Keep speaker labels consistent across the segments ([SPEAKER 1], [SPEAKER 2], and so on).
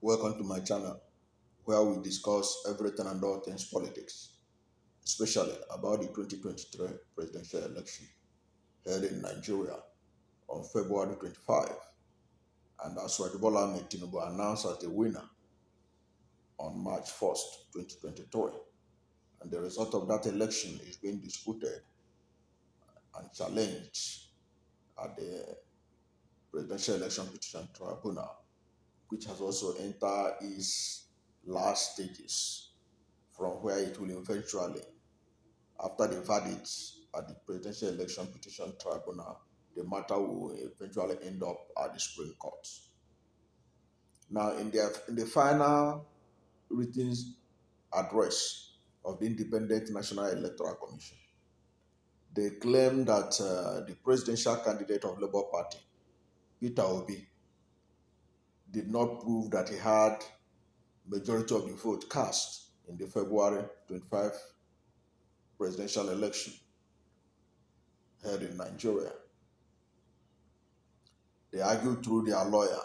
[SPEAKER 1] Welcome to my channel where we discuss everything and all things politics, especially about the 2023 presidential election held in Nigeria on February 25, and as Bola Tinubu announced as the winner on March 1st, 2023. And the result of that election is being disputed and challenged at the Presidential Election Petition Tribunal, which has also entered its last stages from where it will eventually, after the verdict at the Presidential Election Petition Tribunal, the matter will eventually end up at the Supreme Court. Now, in the final written address of the Independent National Electoral Commission, they claim that the presidential candidate of Labour Party, Peter Obi, did not prove that he had majority of the vote cast in the February 25 presidential election held in Nigeria. They argued through their lawyer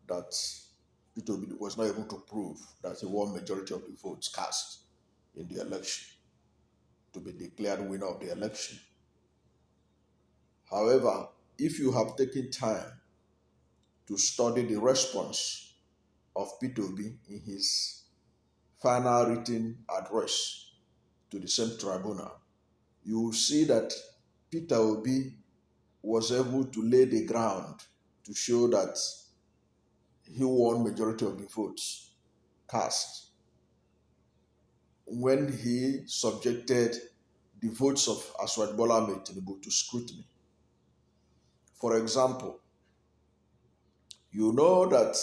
[SPEAKER 1] that Peter Obi was not able to prove that he won majority of the votes cast in the election to be declared winner of the election. However, if you have taken time to study the response of Peter Obi in his final written address to the same tribunal, you will see that Peter Obi was able to lay the ground to show that he won majority of the votes cast when he subjected the votes of Bola Tinubu to scrutiny. For example, you know that,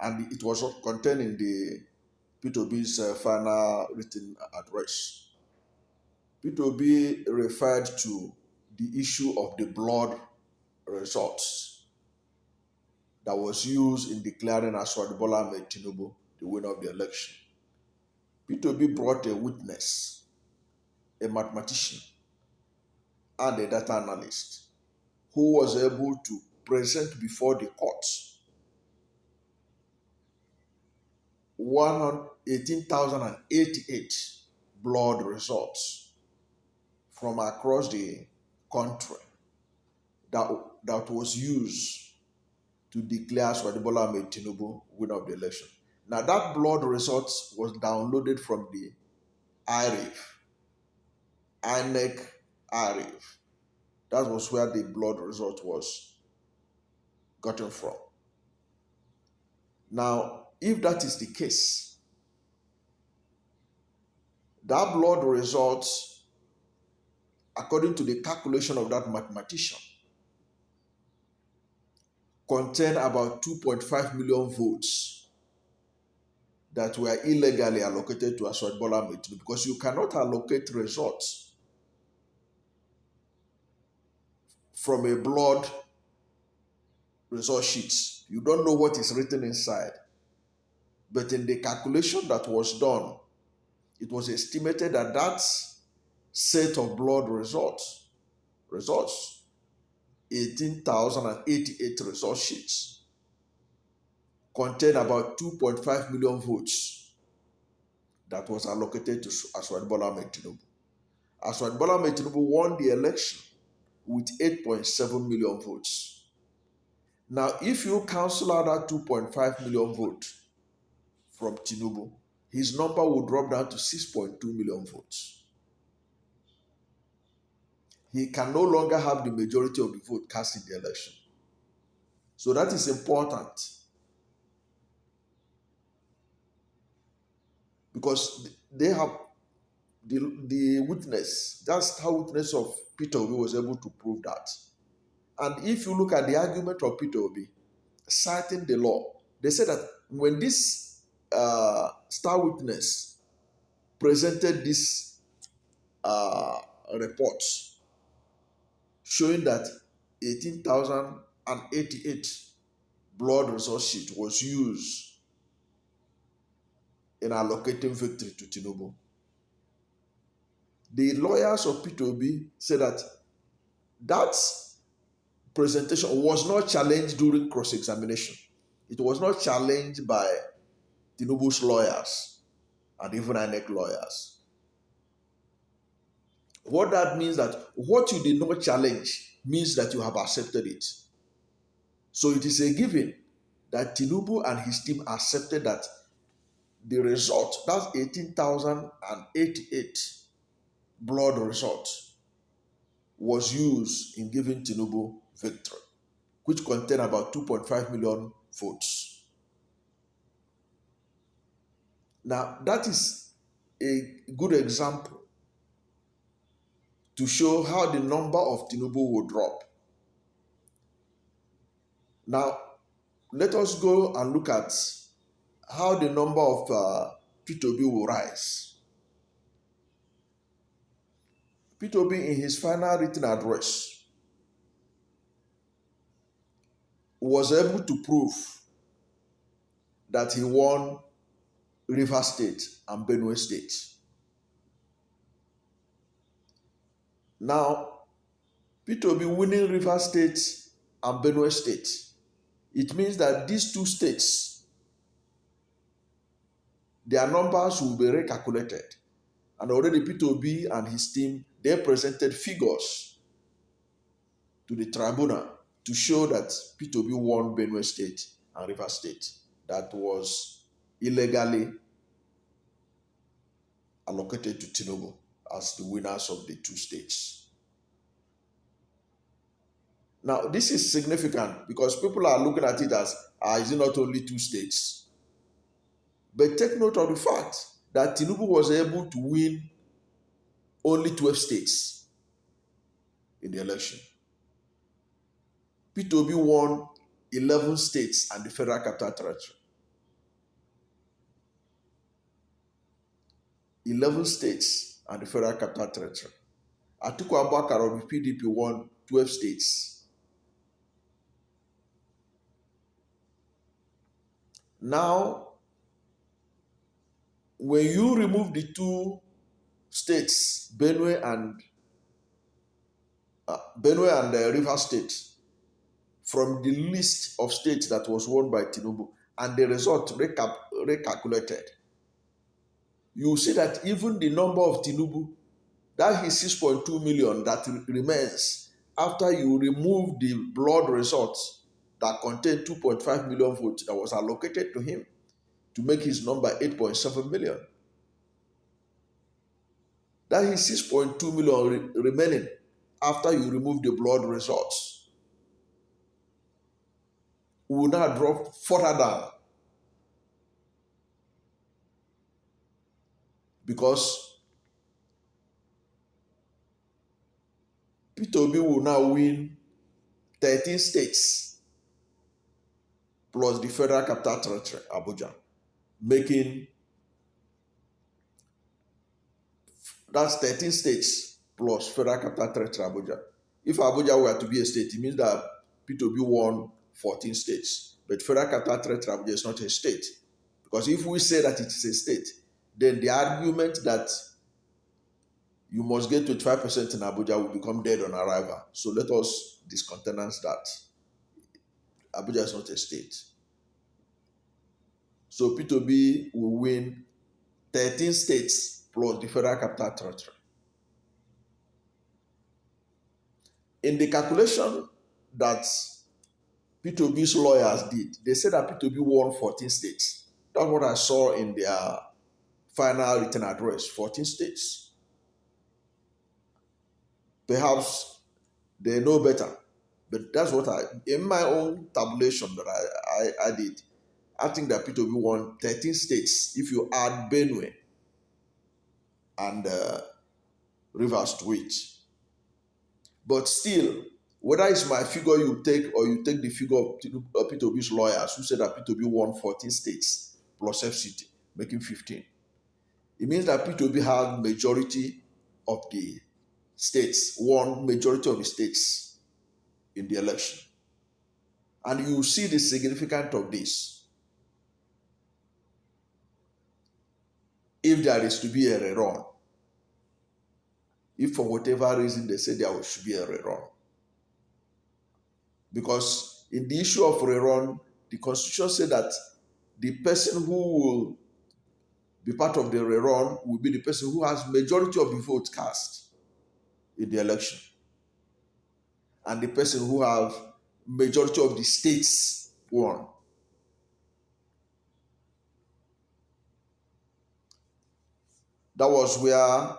[SPEAKER 1] and it was contained in the Peter Obi's final written address, Peter Obi referred to the issue of the blood results that was used in declaring Bola Tinubu the winner of the election. Peter Obi brought a witness, a mathematician, and a data analyst who was able to present before the court 18,088 blood results from across the country that was used to declare Bola Tinubu winner of the election. Now that blood results was downloaded from the INEC. That was where the blood result was gotten from. Now, if that is the case, that blood result, according to the calculation of that mathematician, contained about 2.5 million votes that were illegally allocated to Bola Tinubu, because you cannot allocate results from a blood result sheet. You don't know what is written inside. But in the calculation that was done, it was estimated that that set of blood results, 18,088 result sheets, contained about 2.5 million votes that was allocated to Bola Tinubu. Bola Tinubu won the election with 8.7 million votes. Now, if you cancel out that 2.5 million votes from Tinubu, his number will drop down to 6.2 million votes. He can no longer have the majority of the vote cast in the election. So that is important, because they have the witness. That's how witness of Peter Obi was able to prove that. And if you look at the argument of Peter Obi, citing the law, they said that when this star witness presented this report showing that 18,088 blood result sheet was used in allocating victory to Tinubu, the lawyers of Peter Obi said that that presentation was not challenged during cross-examination. It was not challenged by Tinubu's lawyers and even INEC lawyers. What that means that what you did not challenge means that you have accepted it. So it is a given that Tinubu and his team accepted that the result, that's 18,088 blood result, was used in giving Tinubu victory, which contained about 2.5 million votes. Now, that is a good example to show how the number of Tinubu will drop. Now, let us go and look at how the number of Peter Obi will rise. Peter Obi, in his final written address, was able to prove that he won Rivers State and Benue State. Now, Peter Obi winning Rivers State and Benue State, it means that these two states, their numbers will be recalculated. And already Peter Obi and his team, they presented figures to the tribunal to show that Peter Obi won Benue State and Rivers State that was illegally allocated to Tinubu as the winners of the two states. Now, this is significant because people are looking at it as, is it not only two states? But take note of the fact that Tinubu was able to win only 12 states in the election. Peter Obi won 11 states and the Federal Capital Territory. 11 states and the Federal Capital Territory. Atiku Abubakar of the PDP won 12 states. Now, when you remove the two states, Benue and Rivers State, from the list of states that was won by Tinubu, and the result recalculated, you see that even the number of Tinubu, that is 6.2 million that remains after you remove the blood results that contain 2.5 million votes that was allocated to him to make his number 8.7 million. That is 6.2 million remaining after you remove the blood results. We will now drop further down because Peter Obi will now win 13 states plus the Federal Capital Territory, Abuja, making that's 13 states plus Federal Capital Territory, Abuja. If Abuja were to be a state, it means that Peter Obi won 14 states. But Federal Capital Territory, Abuja is not a state. Because if we say that it is a state, then the argument that you must get 25% in Abuja will become dead on arrival. So let us discountenance that. Abuja is not a state. So Peter Obi will win 13 states plus the Federal Capital Territory. In the calculation that Peter Obi's lawyers did, they said that Peter Obi won 14 states. That's what I saw in their final written address, 14 states. Perhaps they know better, but that's what in my own tabulation that I did, I think that Peter Obi won 13 states if you add Benue and Rivers to it. But still, whether it's my figure you take or you take the figure of Peter Obi's lawyers who said that Peter Obi won 14 states plus FCT, making 15. It means that Peter Obi had majority of the states, won majority of the states in the election. And you see the significance of this. If there is to be a rerun, if for whatever reason they say there should be a rerun. Because in the issue of rerun, the Constitution said that the person who will be part of the rerun will be the person who has majority of the votes cast in the election, and the person who have majority of the states won. That was where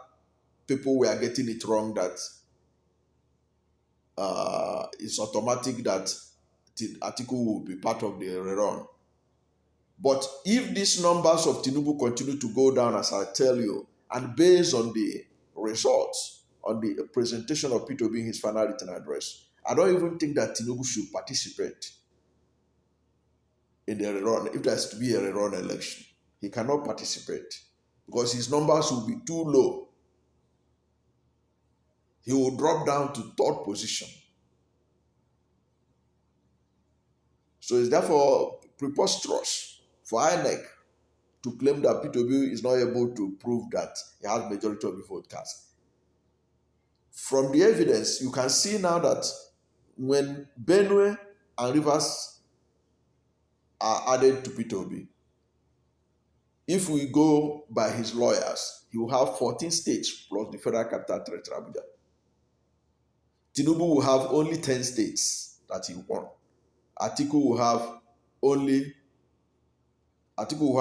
[SPEAKER 1] people were getting it wrong, that it's automatic that Atiku will be part of the rerun. But if these numbers of Tinubu continue to go down, as I tell you, and based on the results, on the presentation of Peter Obi in his final written address, I don't even think that Tinubu should participate in the rerun. If there's to be a rerun election, he cannot participate because his numbers will be too low. He will drop down to third position. So it's therefore preposterous for INEC to claim that Peter Obi is not able to prove that he has majority of the vote cast. From the evidence, you can see now that when Benue and Rivers are added to Peter Obi, if we go by his lawyers, he will have 14 states plus the Federal Capital Territory, Abuja. Tinubu will have only 10 states that he won. Atiku will have only Atiku will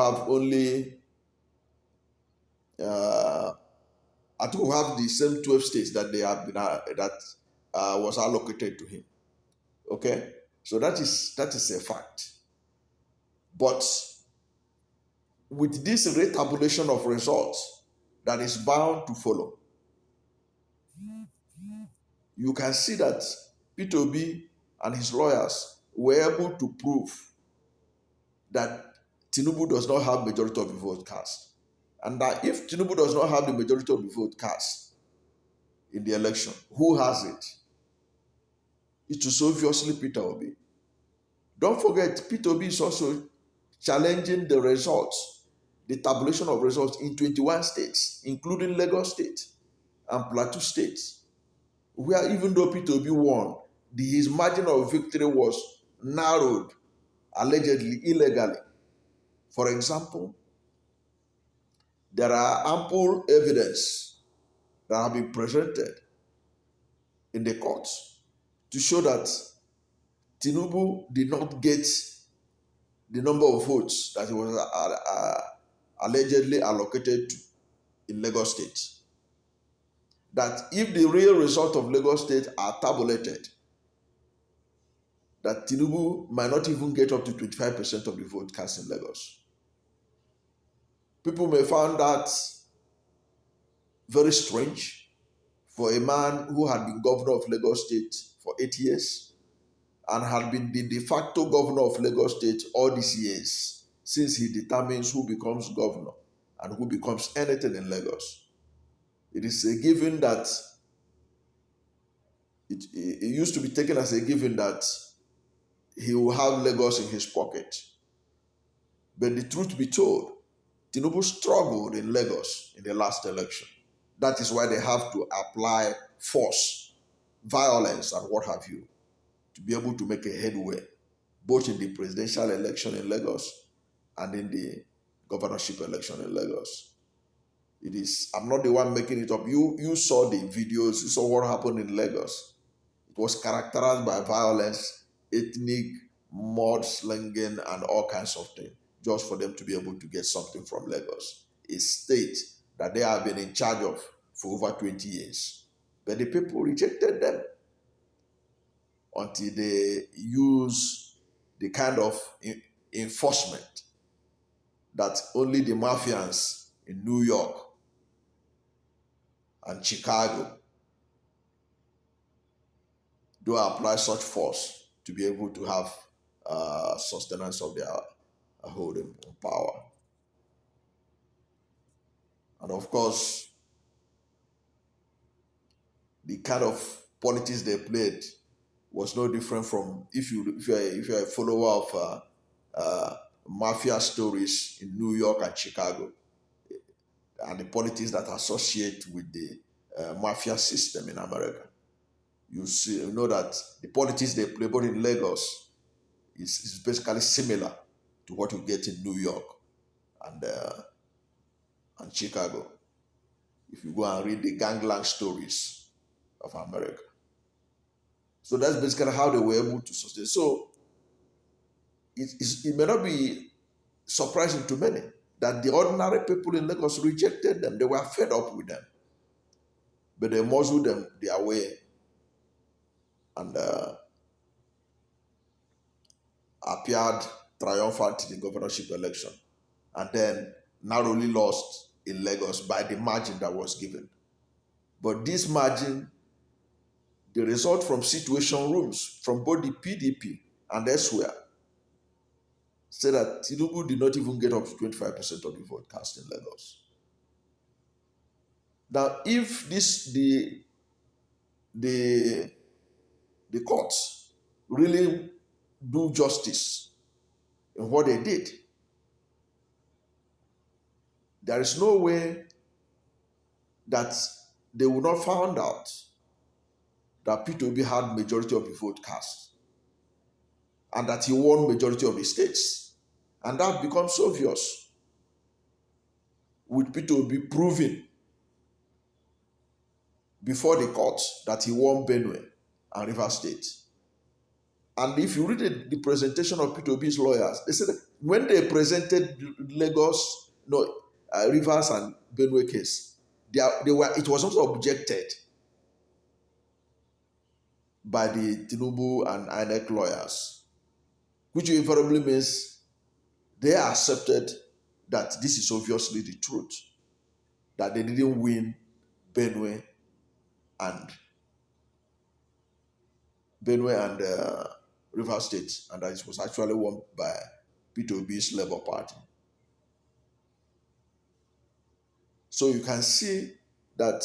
[SPEAKER 1] have the same 12 states that they have been was allocated to him. Okay, so that is a fact. But with this retabulation of results that is bound to follow, you can see that Peter Obi and his lawyers were able to prove that Tinubu does not have majority of the vote cast. And that if Tinubu does not have the majority of the vote cast in the election, who has it? It is obviously Peter Obi. Don't forget, Peter Obi is also challenging the results, the tabulation of results in 21 states, including Lagos State and Plateau State, where even though Peter Obi won, his margin of victory was narrowed, allegedly illegally. For example, there are ample evidence that have been presented in the courts to show that Tinubu did not get the number of votes that he was allegedly allocated to in Lagos State. That if the real result of Lagos State are tabulated, that Tinubu might not even get up to 25% of the vote cast in Lagos. People may find that very strange for a man who had been governor of Lagos State for 8 years and had been the de facto governor of Lagos State all these years, since he determines who becomes governor and who becomes anything in Lagos. It is a given that it used to be taken as a given that he will have Lagos in his pocket. But the truth be told, Tinubu struggled in Lagos in the last election. That is why they have to apply force, violence, and what have you, to be able to make a headway, both in the presidential election in Lagos and in the governorship election in Lagos. It is, I'm not the one making it up. You saw the videos, you saw what happened in Lagos. It was characterized by violence, ethnic mudslinging, and all kinds of things, just for them to be able to get something from Lagos, a state that they have been in charge of for over 20 years. But the people rejected them until they use the kind of enforcement that only the mafians in New York and Chicago do apply such force to be able to have sustenance of their holding power. And of course, the kind of politics they played was no different from if you're a follower of mafia stories in New York and Chicago, and the politics that associate with the mafia system in America. You know that the politics they play both in Lagos is basically similar to what you get in New York and Chicago. If you go and read the gangland stories of America. So that's basically how they were able to sustain. So it may not be surprising to many that the ordinary people in Lagos rejected them. They were fed up with them. But they muzzled them their way and appeared triumphant in the governorship election. And then narrowly lost in Lagos by the margin that was given. But this margin, the result from situation rooms from both the PDP and elsewhere, said that Tinubu did not even get up to 25% of the vote cast in Lagos. Now, if the courts really do justice in what they did, there is no way that they would not find out that Peter Obi had majority of the vote cast and that he won majority of the states. And that becomes obvious with Peter Obi proving before the court that he won Benue and Rivers State. And if you read the presentation of Peter Obi's lawyers, they said when they presented Lagos, Rivers and Benue case, it was not objected by the Tinubu and INEC lawyers, which invariably means they accepted that this is obviously the truth, that they didn't win Benue and River State, and that it was actually won by Peter Obi's Labour Party. So you can see that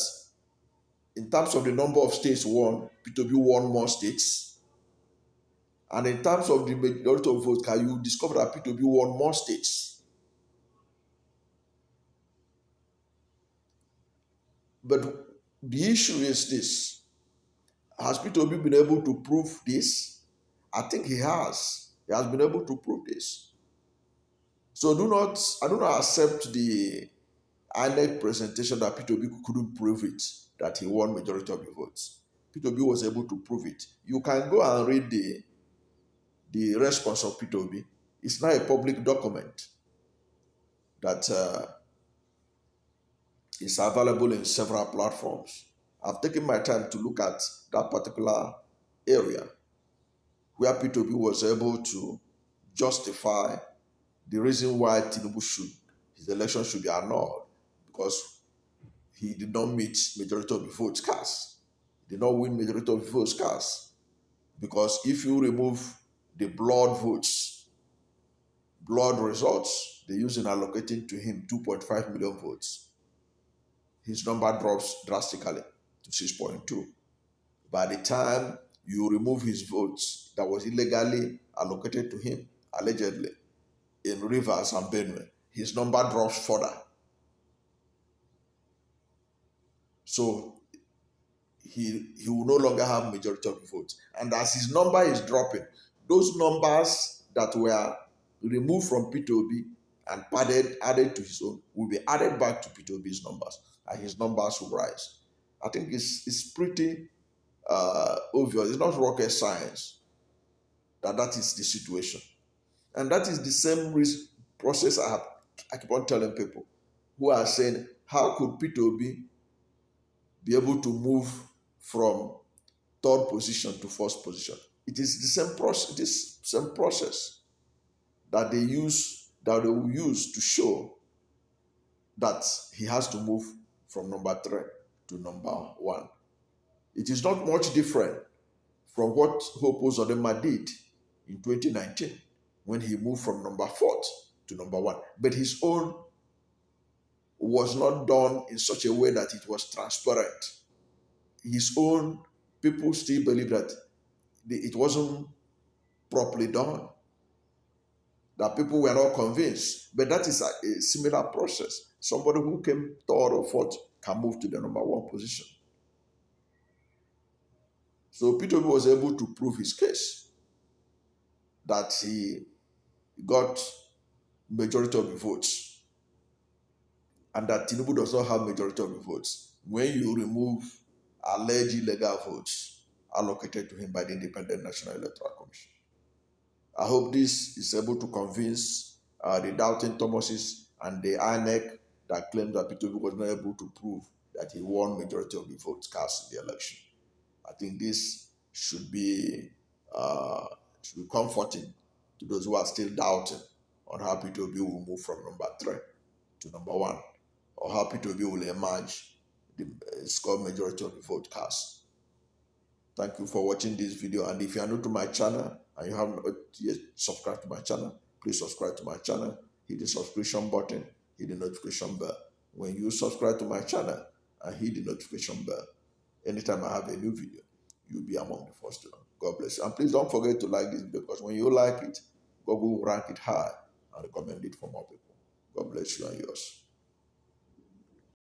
[SPEAKER 1] in terms of the number of states won, Peter Obi won more states. And in terms of the majority of votes, can you discover that Peter Obi won more states? But the issue is this. Has Peter Obi been able to prove this? I think he has. He has been able to prove this. So I do not accept the INEC presentation that Peter Obi couldn't prove it, that he won majority of the votes. Peter Obi was able to prove it. You can go and read the response of Peter Obi. It's not a public document that is available in several platforms. I've taken my time to look at that particular area where Peter Obi was able to justify the reason why his election should be annulled, because he did not meet majority of the votes cast. He did not win majority of the votes cast. Because if you remove the blood results, they use in allocating to him 2.5 million votes, his number drops drastically to 6.2. By the time you remove his votes that was illegally allocated to him, allegedly, in Rivers and Benue, his number drops further. So he will no longer have majority of the votes. And as his number is dropping, those numbers that were removed from Peter Obi and added to his own will be added back to Peter Obi's numbers, and his numbers will rise. I think it's pretty obvious. It's not rocket science that is the situation. And that is the same process I keep on telling people who are saying, how could Peter Obi be able to move from third position to first position? It is the same process. It is the same process that they will use to show that he has to move from number 3 to number 1. It is not much different from what Hope Uzodinma did in 2019 when he moved from number 4 to number 1. But his own was not done in such a way that it was transparent. His own, people still believe that it wasn't properly done, that people were not convinced. But that is a similar process. Somebody who came 3rd or 4th can move to the number 1 position. So Peter Obi was able to prove his case. that he got majority of the votes and that Tinubu does not have majority of the votes, when you remove alleged illegal votes allocated to him by the Independent National Electoral Commission. I hope this is able to convince the doubting Thomases and the INEC that claimed that Peter Obi was not able to prove that he won majority of the votes cast in the election. I think this uh, should be comforting to those who are still doubting on how Peter Obi will move from number 3 to number 1, or how Peter Obi will emerge the score majority of the vote cast. Thank you for watching this video, and if you are new to my channel and you have not yet subscribed to my channel, please subscribe to my channel, hit the subscription button, hit the notification bell. When you subscribe to my channel and hit the notification bell, anytime I have a new video, you'll be among the first to know. God bless you. And please don't forget to like this video, because when you like it, God will rank it high and recommend it for more people. God bless you and yours.